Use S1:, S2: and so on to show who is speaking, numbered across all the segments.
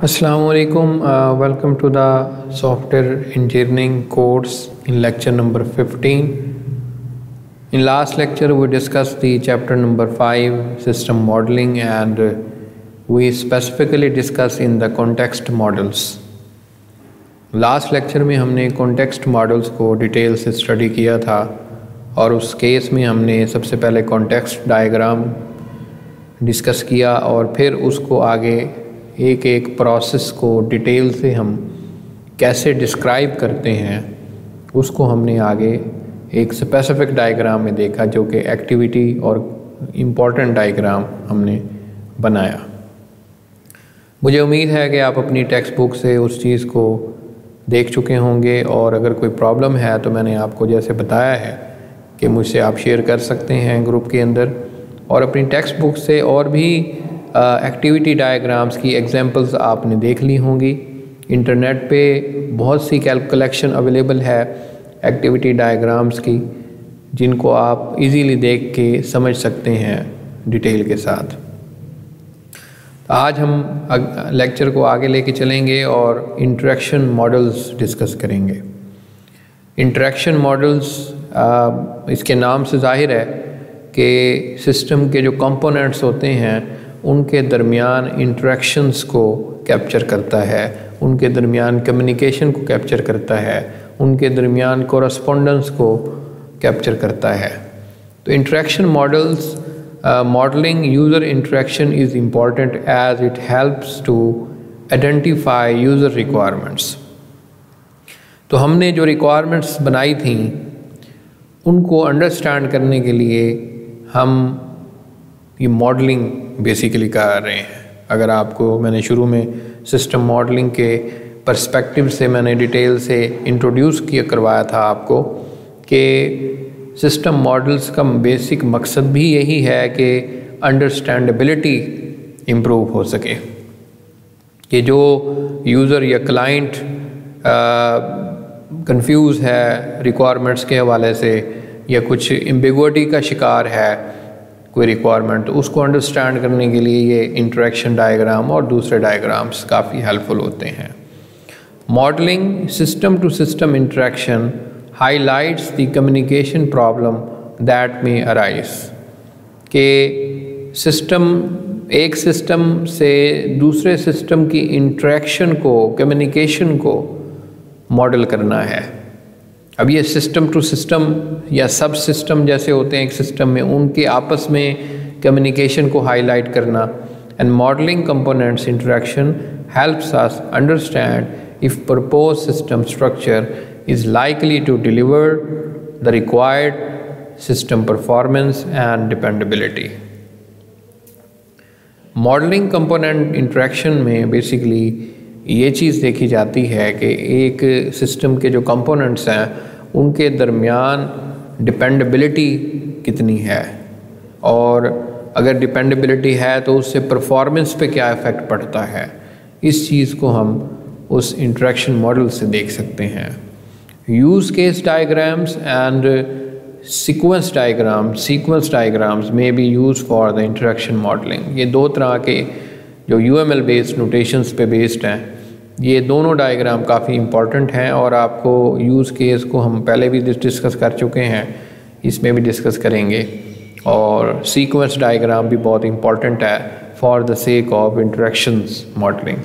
S1: Assalamu alaikum. Welcome to the software engineering course in lecture number 15. In last lecture we discussed the chapter number 5 system modeling, and we specifically discussed in the context models. Last lecture में हमने context models को detail से study किया था और उस case में हमने सबसे पहले कॉन्टेक्स्ट डायग्राम डिस्कस किया और फिर उसको आगे एक एक प्रोसेस को डिटेल से हम कैसे डिस्क्राइब करते हैं उसको हमने आगे एक स्पेसिफिक डायग्राम में देखा, जो कि एक्टिविटी और इम्पॉर्टेंट डायग्राम हमने बनाया। मुझे उम्मीद है कि आप अपनी टेक्स्ट बुक से उस चीज़ को देख चुके होंगे, और अगर कोई प्रॉब्लम है तो मैंने आपको जैसे बताया है कि मुझसे आप शेयर कर सकते हैं ग्रुप के अंदर, और अपनी टेक्स्ट बुक से और भी एक्टिविटी डायग्राम्स की एग्जांपल्स आपने देख ली होंगी। इंटरनेट पे बहुत सी कलेक्शन अवेलेबल है एक्टिविटी डायग्राम्स की, जिनको आप इजीली देख के समझ सकते हैं डिटेल के साथ। आज हम लेक्चर को आगे लेके चलेंगे और इंटरेक्शन मॉडल्स डिस्कस करेंगे। इंटरेक्शन मॉडल्स इसके नाम से जाहिर है कि सिस्टम के जो कंपोनेंट्स होते हैं उनके दरमियान इंटरेक्शंस को कैप्चर करता है, उनके दरमियान कम्युनिकेशन को कैप्चर करता है, उनके दरमियान कोरस्पोंडेंस को कैप्चर करता है। तो interaction models modeling user interaction is important as it helps to identify user requirements। तो हमने जो requirements बनाई थी उनको अंडरस्टैंड करने के लिए हम ये मॉडलिंग बेसिकली कर रहे हैं। अगर आपको मैंने शुरू में सिस्टम मॉडलिंग के पर्सपेक्टिव से मैंने डिटेल से इंट्रोड्यूस करवाया था आपको कि सिस्टम मॉडल्स का बेसिक मकसद भी यही है कि अंडरस्टैंडेबिलिटी इम्प्रूव हो सके, कि जो यूज़र या क्लाइंट कंफ्यूज है रिक्वायरमेंट्स के हवाले से या कुछ एम्बिग्विटी का शिकार है कोई रिक्वायरमेंट, तो उसको अंडरस्टैंड करने के लिए ये इंटरेक्शन डायग्राम और दूसरे डायग्राम्स काफ़ी हेल्पफुल होते हैं। Modelling system to system interaction highlights the communication problem that may arise। कि एक सिस्टम से दूसरे सिस्टम की इंटरेक्शन को, कम्युनिकेशन को मॉडल करना है। अब ये सिस्टम टू सिस्टम या सब सिस्टम जैसे होते हैं एक सिस्टम में, उनके आपस में कम्युनिकेशन को हाईलाइट करना। And modelling components interaction helps us understand if propose system structure is likely to deliver the required system performance and dependability। Modelling component interaction में बेसिकली ये चीज़ देखी जाती है कि एक सिस्टम के जो कंपोनेंट्स हैं उनके दरमियान डिपेंडेबिलिटी कितनी है, और अगर डिपेंडेबिलिटी है तो उससे परफॉर्मेंस पे क्या इफ़ेक्ट पड़ता है। इस चीज़ को हम उस इंटरेक्शन मॉडल से देख सकते हैं। Use case diagrams and sequence diagrams में be use for the interaction modelling. ये दो तरह के जो UML बेस्ड नोटेशंस पे बेस्ड हैं, ये दोनों डायग्राम काफ़ी इंपॉर्टेंट हैं, और आपको यूज़ केस को हम पहले भी डिस्कस कर चुके हैं, इसमें भी डिस्कस करेंगे। और सीक्वेंस डायग्राम भी बहुत इंपॉर्टेंट है for the sake of interactions modelling.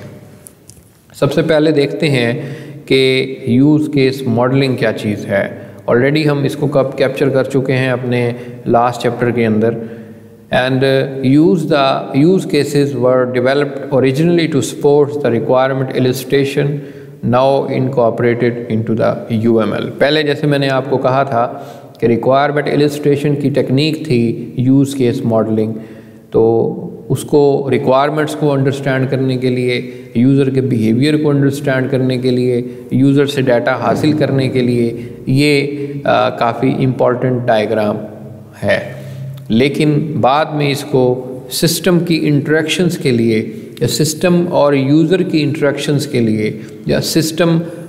S1: सबसे पहले देखते हैं कि यूज़ केस मॉडलिंग क्या चीज़ है। ऑलरेडी हम इसको कब कैप्चर कर चुके हैं अपने लास्ट चैप्टर के अंदर। And use cases were developed originally to support the requirement illustration, now incorporated into the UML। पहले जैसे मैंने आपको कहा था कि रिक्वायरमेंट इलस्ट्रेशन की टेक्निक थी यूज़ केस मॉडलिंग, तो उसको रिक्वायरमेंट्स को अंडरस्टैंड करने के लिए, यूज़र के बिहेवियर को अंडरस्टैंड करने के लिए, यूज़र से डाटा हासिल करने के लिए ये काफ़ी इम्पॉर्टेंट डायग्राम है। लेकिन बाद में इसको सिस्टम की इंटरेक्शंस के लिए या सिस्टम और यूज़र की इंटरेक्शंस के लिए या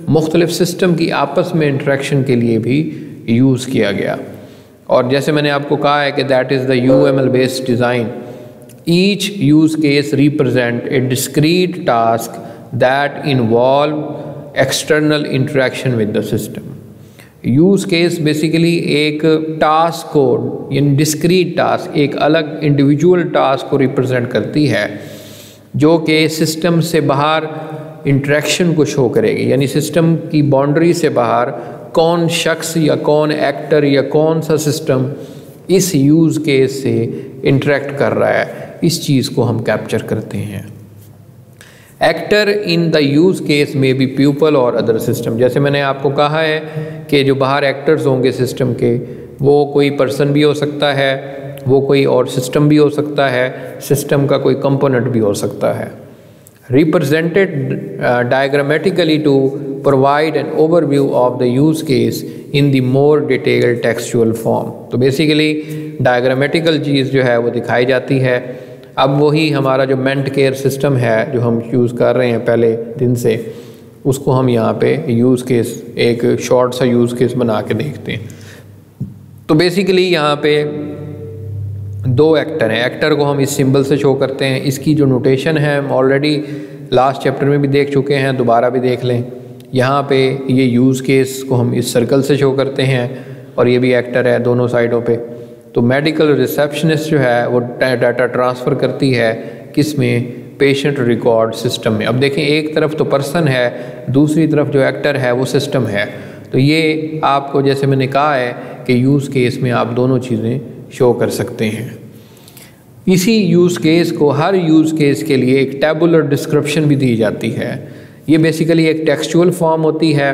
S1: मुख्तलिफ सिस्टम की आपस में इंटरेक्शन के लिए भी यूज़ किया गया। और जैसे मैंने आपको कहा है कि that is the UML based design. Each use case represent a discrete task that involve external interaction with the system. Use case basically एक टास्क को, यानी डिस्क्रीट टास्क, एक अलग इंडिविजुअल टास्क को रिप्रेजेंट करती है जो कि सिस्टम से बाहर इंटरेक्शन को शो करेगी, यानी सिस्टम की बाउंड्री से बाहर कौन शख्स या कौन एक्टर या कौन सा सिस्टम इस यूज़ केस से इंटरेक्ट कर रहा है, इस चीज़ को हम कैप्चर करते हैं। Actor in the use case में बी पीपल और अदर सिस्टम। जैसे मैंने आपको कहा है कि जो बाहर एक्टर्स होंगे सिस्टम के, वो कोई पर्सन भी हो सकता है, वो कोई और सिस्टम भी हो सकता है, सिस्टम का कोई कंपोनेंट भी हो सकता है। Represented diagrammatically to provide an overview of the use case in the more detailed textual form. तो बेसिकली डायग्रामेटिकल चीज़ जो है वो दिखाई जाती है। अब वही हमारा जो मेंट केयर सिस्टम है जो हम यूज़ कर रहे हैं पहले दिन से, उसको हम यहाँ पे यूज़ केस, एक शॉर्ट सा यूज़ केस बना के देखते हैं। तो बेसिकली यहाँ पे दो एक्टर हैं। एक्टर को हम इस सिंबल से शो करते हैं। इसकी जो नोटेशन है हम ऑलरेडी लास्ट चैप्टर में भी देख चुके हैं, दोबारा भी देख लें। यहाँ पे ये यूज़ केस को हम इस सर्कल से शो करते हैं और ये भी एक्टर है दोनों साइडों पे। तो मेडिकल रिसेप्शनिस्ट जो है वो डाटा ट्रांसफ़र करती है किस में, पेशेंट रिकॉर्ड सिस्टम में। अब देखें, एक तरफ तो पर्सन है, दूसरी तरफ जो एक्टर है वो सिस्टम है। तो ये आपको, जैसे मैंने कहा है कि यूज़ केस में आप दोनों चीज़ें शो कर सकते हैं। इसी यूज़ केस को, हर यूज़ केस के लिए एक टेबुलर डिस्क्रिप्शन भी दी जाती है। ये बेसिकली एक टेक्सचुअल फॉर्म होती है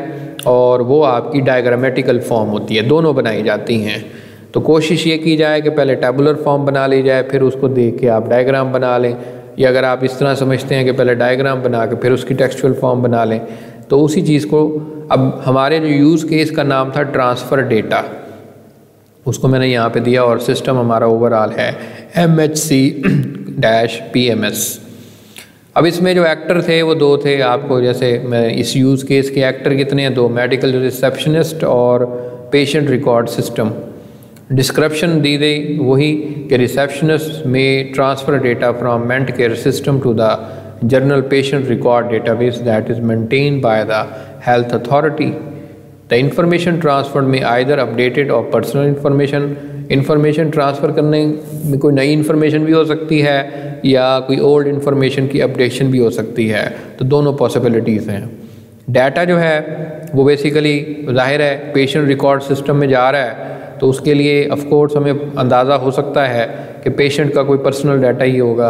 S1: और वो आपकी डायग्रामेटिकल फॉर्म होती है, दोनों बनाई जाती हैं। तो कोशिश ये की जाए कि पहले टेबुलर फॉर्म बना ली जाए, फिर उसको देख के आप डायग्राम बना लें, या अगर आप इस तरह समझते हैं कि पहले डायग्राम बना के फिर उसकी टेक्सचुअल फॉर्म बना लें, तो उसी चीज़ को, अब हमारे जो यूज़ केस का नाम था ट्रांसफ़र डेटा, उसको मैंने यहाँ पे दिया और सिस्टम हमारा ओवरऑल है MHC-PMS। अब इसमें जो एक्टर थे वो दो थे। आपको जैसे मैं इस यूज़ केस के एक्टर कितने हैं, दो, मेडिकल रिसेप्शनिस्ट और पेशेंट रिकॉर्ड सिस्टम। डिस्क्रिप्शन दी गई वही कि रिसेप्शनिस्ट में transfer data from Mentcare system to the general patient record database that is maintained by the health authority. The information transfer में आइदर अपडेटेड और personal information transfer करने में कोई नई इन्फॉर्मेशन भी हो सकती है या कोई ओल्ड इन्फॉर्मेशन की अपडेशन भी हो सकती है। तो दोनों पॉसिबिलिटीज़ हैं। डाटा जो है वो बेसिकली ज़ाहिर है पेशेंट रिकॉर्ड सिस्टम में जा रहा है, तो उसके लिए ऑफ कोर्स हमें अंदाज़ा हो सकता है कि पेशेंट का कोई पर्सनल डाटा ही होगा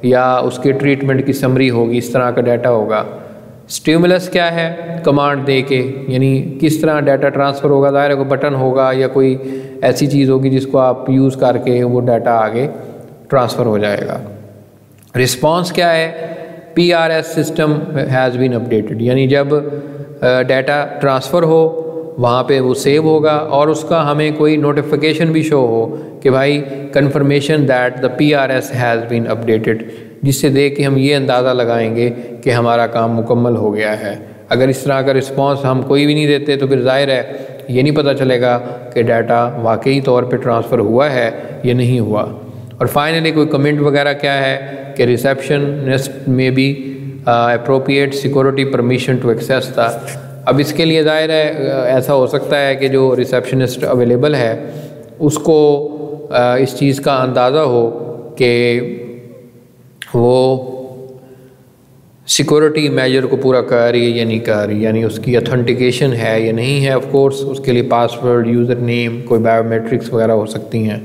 S1: या उसके ट्रीटमेंट की समरी होगी, इस तरह का डाटा होगा। स्टिमुलस क्या है, कमांड दे के, यानी किस तरह डाटा ट्रांसफ़र होगा, ज़ाहिर है कोई बटन होगा या कोई ऐसी चीज़ होगी जिसको आप यूज़ करके वो डाटा आगे ट्रांसफ़र हो जाएगा। रिस्पॉन्स क्या है, PRS system has been updated, यानी जब डाटा ट्रांसफ़र हो वहाँ पे वो सेव होगा और उसका हमें कोई नोटिफिकेशन भी शो हो कि भाई confirmation that the PRS has been updated, जिससे देख के हम ये अंदाज़ा लगाएंगे कि हमारा काम मुकम्मल हो गया है। अगर इस तरह का रिस्पांस हम कोई भी नहीं देते तो फिर जाहिर है ये नहीं पता चलेगा कि डाटा वाकई तौर पे ट्रांसफ़र हुआ है या नहीं हुआ। और फाइनली कोई कमेंट वगैरह क्या है कि रिसेप्शनिस्ट में भी appropriate security permission to access था। अब इसके लिए ज़ाहिर है ऐसा हो सकता है कि जो रिसेप्शनिस्ट अवेलेबल है उसको इस चीज़ का अंदाज़ा हो कि वो सिक्योरिटी मेजर को पूरा कर रही है या नहीं कर रही, यानी उसकी ऑथेंटिकेशन है या नहीं है। ऑफ कोर्स उसके लिए पासवर्ड, यूज़र नेम, कोई बायोमेट्रिक्स वगैरह हो सकती हैं।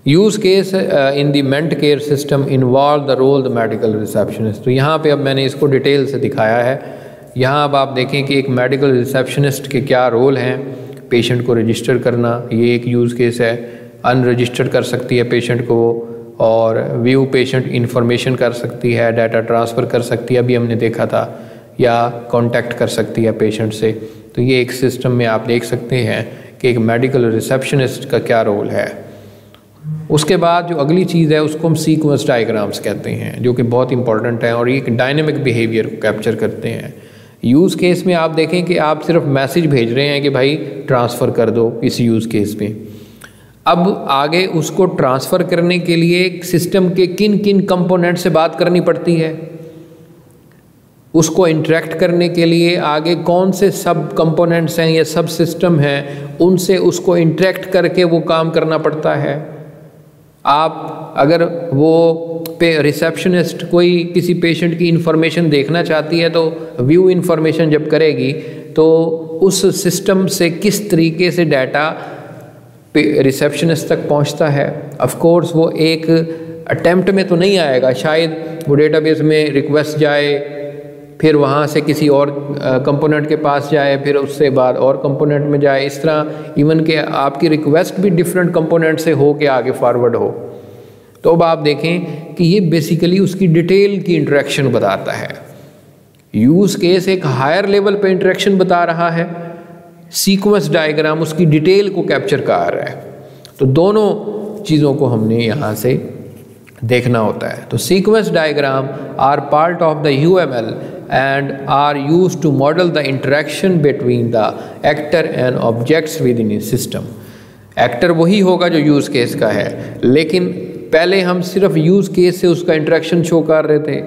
S1: Use case in the Mentcare system involve the role the medical receptionist. तो यहाँ पे अब मैंने इसको डिटेल से दिखाया है। यहाँ अब आप देखें कि एक मेडिकल रिसेप्शनिस्ट के क्या रोल हैं। पेशेंट को रजिस्टर करना, ये एक यूज़ केस है। अनरजिस्टर कर सकती है पेशेंट को, और व्यू पेशेंट इंफॉर्मेशन कर सकती है, डाटा ट्रांसफ़र कर सकती है, अभी हमने देखा था, या कांटेक्ट कर सकती है पेशेंट से। तो ये एक सिस्टम में आप देख सकते हैं कि एक मेडिकल रिसेप्शनिस्ट का क्या रोल है। उसके बाद जो अगली चीज़ है उसको हम सीक्वेंस डायग्राम्स कहते हैं, जो कि बहुत इंपॉर्टेंट है और ये एक डायनेमिक बिहेवियर को कैप्चर करते हैं। यूज़ केस में आप देखें कि आप सिर्फ मैसेज भेज रहे हैं कि भाई ट्रांसफ़र कर दो इस यूज़ केस में। अब आगे उसको ट्रांसफ़र करने के लिए सिस्टम के किन किन कंपोनेंट से बात करनी पड़ती है। उसको इंटरेक्ट करने के लिए आगे कौन से सब कंपोनेंट्स हैं या सब सिस्टम हैं, उनसे उसको इंटरेक्ट करके वो काम करना पड़ता है। आप अगर वो रिसेप्शनिस्ट कोई किसी पेशेंट की इंफॉर्मेशन देखना चाहती है तो व्यू इंफॉर्मेशन जब करेगी तो उस सिस्टम से किस तरीके से डाटा रिसेप्शनिस्ट तक पहुंचता है। ऑफ कोर्स वो एक अटेम्प्ट में तो नहीं आएगा, शायद वो डेटाबेस में रिक्वेस्ट जाए, फिर वहाँ से किसी और कंपोनेंट के पास जाए, फिर उससे बाद और कंपोनेंट में जाए, इस तरह इवन के आपकी रिक्वेस्ट भी डिफरेंट कंपोनेंट से हो के आगे फॉरवर्ड हो। तो अब आप देखें कि ये बेसिकली उसकी डिटेल की इंटरेक्शन बताता है। यूज़ केस एक हायर लेवल पे इंटरेक्शन बता रहा है, सीक्वेंस डायग्राम उसकी डिटेल को कैप्चर कर रहा है। तो दोनों चीज़ों को हमने यहाँ से देखना होता है। तो sequence diagram are part of the UML and are used to model the interaction between the actor and objects within a system। Actor वही होगा जो यूज़ केस का है, लेकिन पहले हम सिर्फ यूज़ केस से उसका इंटरेक्शन शो कर रहे थे।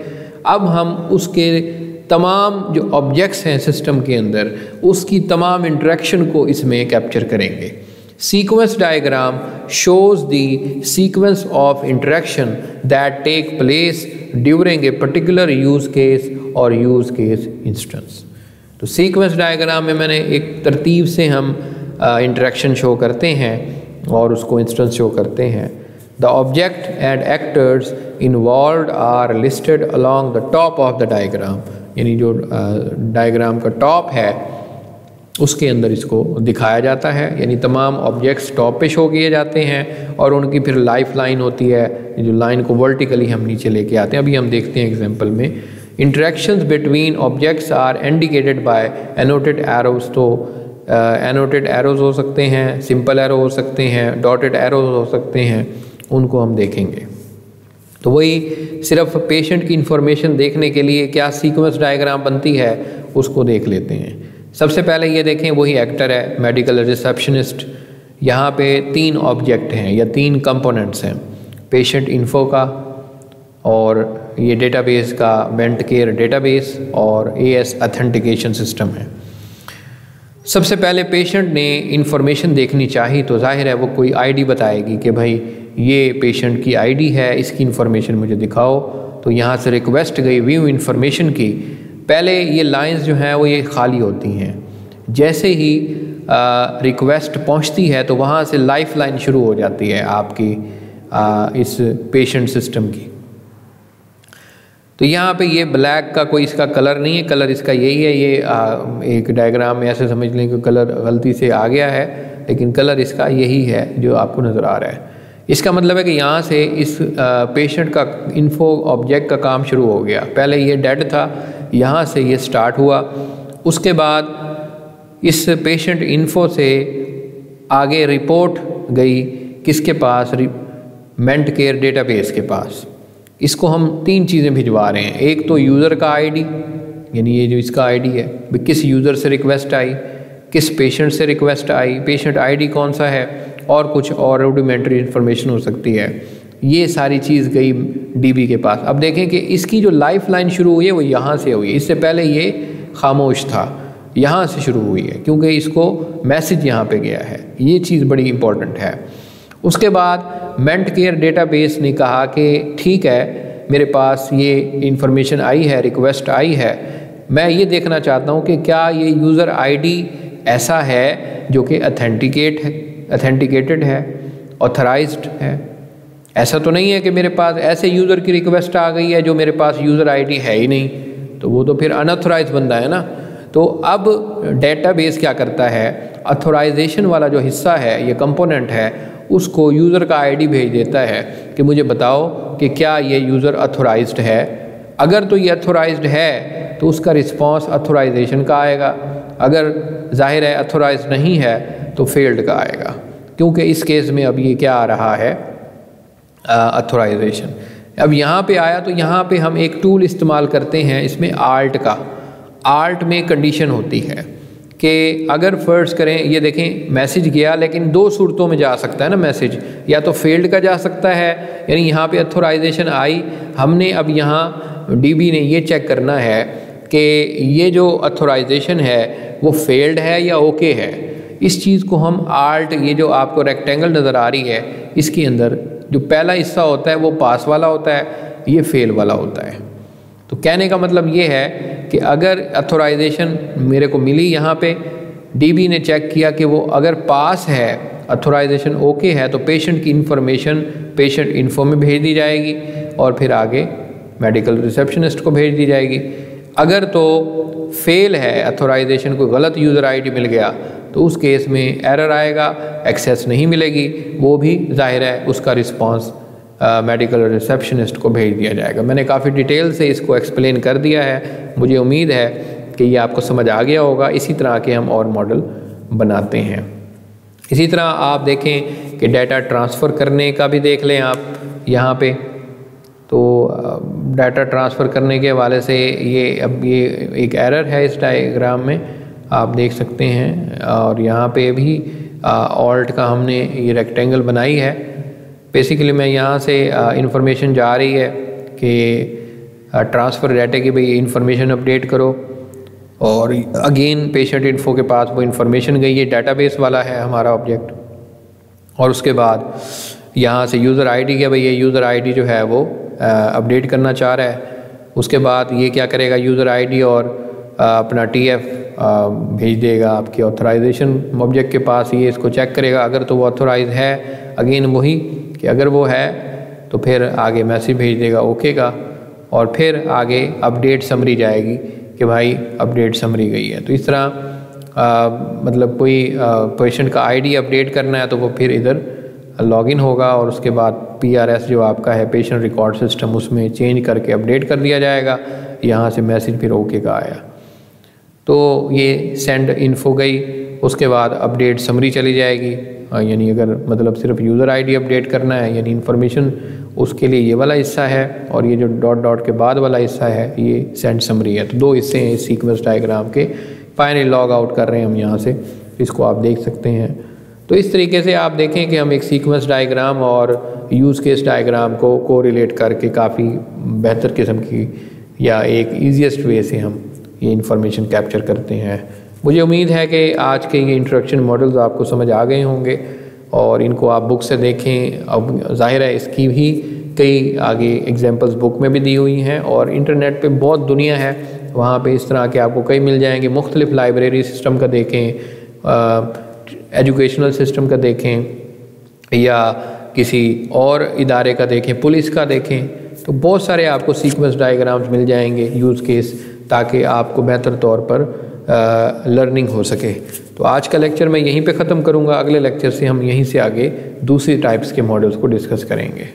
S1: अब हम उसके तमाम जो ऑब्जेक्ट्स हैं सिस्टम के अंदर, उसकी तमाम इंटरेक्शन को इसमें कैप्चर करेंगे। Sequence diagram shows the sequence of interaction that take place during a particular use case or use case instance। तो sequence diagram में मैंने एक तरतीब से हम interaction show करते हैं और उसको instance show करते हैं। The object and actors involved are listed along the top of the diagram। यानी जो diagram का top है उसके अंदर इसको दिखाया जाता है, यानी तमाम ऑब्जेक्ट्स टॉप पे शो किए जाते हैं और उनकी फिर लाइफ लाइन होती है, जो लाइन को वर्टिकली हम नीचे लेके आते हैं। अभी हम देखते हैं एग्जांपल में। Interactions between objects are indicated by annotated arrows. तो एनोटेड एरोज हो सकते हैं, सिंपल एरो हो सकते हैं, डॉटेड एरोज हो सकते हैं, उनको हम देखेंगे। तो वही सिर्फ पेशेंट की इंफॉर्मेशन देखने के लिए क्या सीक्वेंस डायग्राम बनती है उसको देख लेते हैं। सबसे पहले ये देखें, वही एक्टर है, मेडिकल रिसेप्शनिस्ट। यहाँ पे 3 ऑब्जेक्ट हैं या 3 कंपोनेंट्स हैं, पेशेंट इन्फो का और ये डेटाबेस का वेंट केयर डेटाबेस और AS ऑथेंटिकेशन सिस्टम है। सबसे पहले पेशेंट ने इंफॉर्मेशन देखनी चाहिए तो जाहिर है वो कोई ID बताएगी कि भाई ये पेशेंट की ID है, इसकी इंफॉर्मेशन मुझे दिखाओ। तो यहाँ से रिक्वेस्ट गई व्यू इंफॉर्मेशन की। पहले ये लाइंस जो हैं वो ये खाली होती हैं, जैसे ही रिक्वेस्ट पहुंचती है तो वहाँ से लाइफ लाइन शुरू हो जाती है आपकी इस पेशेंट सिस्टम की। तो यहाँ पे ये ब्लैक का कोई इसका कलर नहीं है, कलर इसका यही है। ये एक डायग्राम में ऐसे समझ लें कि कलर गलती से आ गया है, लेकिन कलर इसका यही है जो आपको नज़र आ रहा है। इसका मतलब है कि यहाँ से इस पेशेंट का इन्फो ऑब्जेक्ट का काम शुरू हो गया। पहले ये डेड था, यहाँ से ये स्टार्ट हुआ, उसके बाद इस पेशेंट इन्फो से आगे रिपोर्ट गई किसके पास, वेंट केयर डेटाबेस के पास। इसको हम 3 चीज़ें भिजवा रहे हैं। एक तो यूज़र का ID, यानी ये जो इसका ID है, किस यूज़र से रिक्वेस्ट आई, किस पेशेंट से रिक्वेस्ट आई, पेशेंट ID कौन सा है, और कुछ और रूडिमेंट्री इन्फॉर्मेशन हो सकती है। ये सारी चीज़ गई DB के पास। अब देखें कि इसकी जो लाइफ लाइन शुरू हुई है वो यहाँ से हुई है, इससे पहले ये खामोश था, यहाँ से शुरू हुई है क्योंकि इसको मैसेज यहाँ पे गया है। ये चीज़ बड़ी इंपॉर्टेंट है। उसके बाद वेंट केयर डेटाबेस ने कहा कि ठीक है, मेरे पास ये इंफॉर्मेशन आई है, रिक्वेस्ट आई है, मैं ये देखना चाहता हूँ कि क्या ये यूज़र ID ऐसा है जो कि ऑथेंटिकेटेड है, ऑथराइज्ड है। ऐसा तो नहीं है कि मेरे पास ऐसे यूज़र की रिक्वेस्ट आ गई है जो मेरे पास यूज़र ID है ही नहीं, तो वो तो फिर अनऑथराइज बंदा है ना। तो अब डेटाबेस क्या करता है, ऑथराइजेशन वाला जो हिस्सा है, ये कंपोनेंट है, उसको यूज़र का ID भेज देता है कि मुझे बताओ कि क्या ये यूज़र ऑथराइज्ड है। अगर तो ये ऑथराइज्ड है तो उसका रिस्पॉन्स ऑथराइजेशन का आएगा, अगर जाहिर है ऑथराइज्ड नहीं है तो फेल्ड का आएगा, क्योंकि इस केस में अब ये क्या आ रहा है, ऑथराइजेशन। अब यहाँ पे आया तो यहाँ पे हम एक टूल इस्तेमाल करते हैं इसमें आल्ट का। आल्ट में कंडीशन होती है कि अगर फर्ज करें, ये देखें मैसेज गया, लेकिन 2 सूरतों में जा सकता है ना मैसेज, या तो फेल्ड का जा सकता है, यानी यहाँ पे ऑथराइजेशन आई, हमने अब यहाँ DB ने ये चेक करना है कि ये जो ऑथोराइजेशन है वो फेल्ड है या ओके है। इस चीज़ को हम आल्ट, ये जो आपको रेक्टेंगल नज़र आ रही है, इसके अंदर जो पहला हिस्सा होता है वो पास वाला होता है, ये फेल वाला होता है। तो कहने का मतलब ये है कि अगर ऑथोराइजेशन मेरे को मिली, यहाँ पे डीबी ने चेक किया कि वो अगर पास है, ऑथोराइजेशन ओके है, तो पेशेंट की इंफॉर्मेशन पेशेंट इन्फो में भेज दी जाएगी और फिर आगे मेडिकल रिसेप्शनिस्ट को भेज दी जाएगी। अगर तो फेल है, ऑथोराइजेशन को गलत यूज़र आईडी मिल गया, तो उस केस में एरर आएगा, एक्सेस नहीं मिलेगी, वो भी जाहिर है उसका रिस्पांस मेडिकल रिसेप्शनिस्ट को भेज दिया जाएगा। मैंने काफ़ी डिटेल से इसको एक्सप्लेन कर दिया है, मुझे उम्मीद है कि ये आपको समझ आ गया होगा। इसी तरह के हम और मॉडल बनाते हैं। इसी तरह आप देखें कि डाटा ट्रांसफ़र करने का भी देख लें आप यहाँ पे। तो डाटा ट्रांसफ़र करने के हवाले से ये एक एरर है इस डायग्राम में, आप देख सकते हैं। और यहाँ पे भी ऑल्ट का हमने ये रेक्टेंगल बनाई है। बेसिकली मैं यहाँ से इंफॉर्मेशन जा रही है कि ट्रांसफ़र डाटा की भाई इंफॉर्मेशन अपडेट करो, और अगेन पेशेंट इन्फो के पास वो इंफॉर्मेशन गई है, डेटाबेस वाला है हमारा ऑब्जेक्ट। और उसके बाद यहाँ से यूज़र आईडी के, भाई ये यूज़र आईडी जो है वो अपडेट करना चाह रहा है। उसके बाद ये क्या करेगा, यूज़र आईडी और अपना टीएफ भेज देगा आपके ऑथराइजेशन ऑब्जेक्ट के पास। ये इसको चेक करेगा, अगर तो वो ऑथोराइज है, अगेन वही कि अगर वो है तो फिर आगे मैसेज भेज देगा ओके का, और फिर आगे अपडेट समरी जाएगी कि भाई अपडेट समरी गई है। तो इस तरह मतलब कोई पेशेंट का आईडी अपडेट करना है तो वो फिर इधर लॉगिन होगा, और उसके बाद पीआरएस जो आपका है पेशेंट रिकॉर्ड सिस्टम, उसमें चेंज करके अपडेट कर दिया जाएगा। यहाँ से मैसेज फिर ओके का आया, तो ये सेंड इन्फो गई। उसके बाद अपडेट समरी चली जाएगी, यानी अगर मतलब सिर्फ यूज़र आईडी अपडेट करना है, यानी इन्फॉर्मेशन, उसके लिए ये वाला हिस्सा है, और ये जो डॉट डॉट के बाद वाला हिस्सा है ये सेंड समरी है। तो दो हिस्से हैं इस सीक्वेंस डायग्राम के। फाइनली लॉग आउट कर रहे हैं हम यहाँ से, इसको आप देख सकते हैं। तो इस तरीके से आप देखें कि हम एक सीक्वेंस डायग्राम और यूज़ केस डायग्राम को कोरिलेट करके काफ़ी बेहतर किस्म की या एक ईजीएस्ट वे से हम ये इंफॉर्मेशन कैप्चर करते हैं। मुझे उम्मीद है कि आज के ये इंट्रोडक्शन मॉडल्स आपको समझ आ गए होंगे, और इनको आप बुक से देखें। अब जाहिर है इसकी भी कई आगे एग्जांपल्स बुक में भी दी हुई हैं, और इंटरनेट पे बहुत दुनिया है, वहाँ पे इस तरह के आपको कई मिल जाएंगे। मुख्तलिफ लाइब्रेरी सिस्टम का देखें, एजुकेशनल सिस्टम का देखें, या किसी और इदारे का देखें, पुलिस का देखें, तो बहुत सारे आपको सीक्वेंस डायग्राम्स मिल जाएंगे यूज़ केस, ताकि आपको बेहतर तौर पर लर्निंग हो सके। तो आज का लेक्चर मैं यहीं पे ख़त्म करूँगा। अगले लेक्चर से हम यहीं से आगे दूसरी टाइप्स के मॉडल्स को डिस्कस करेंगे।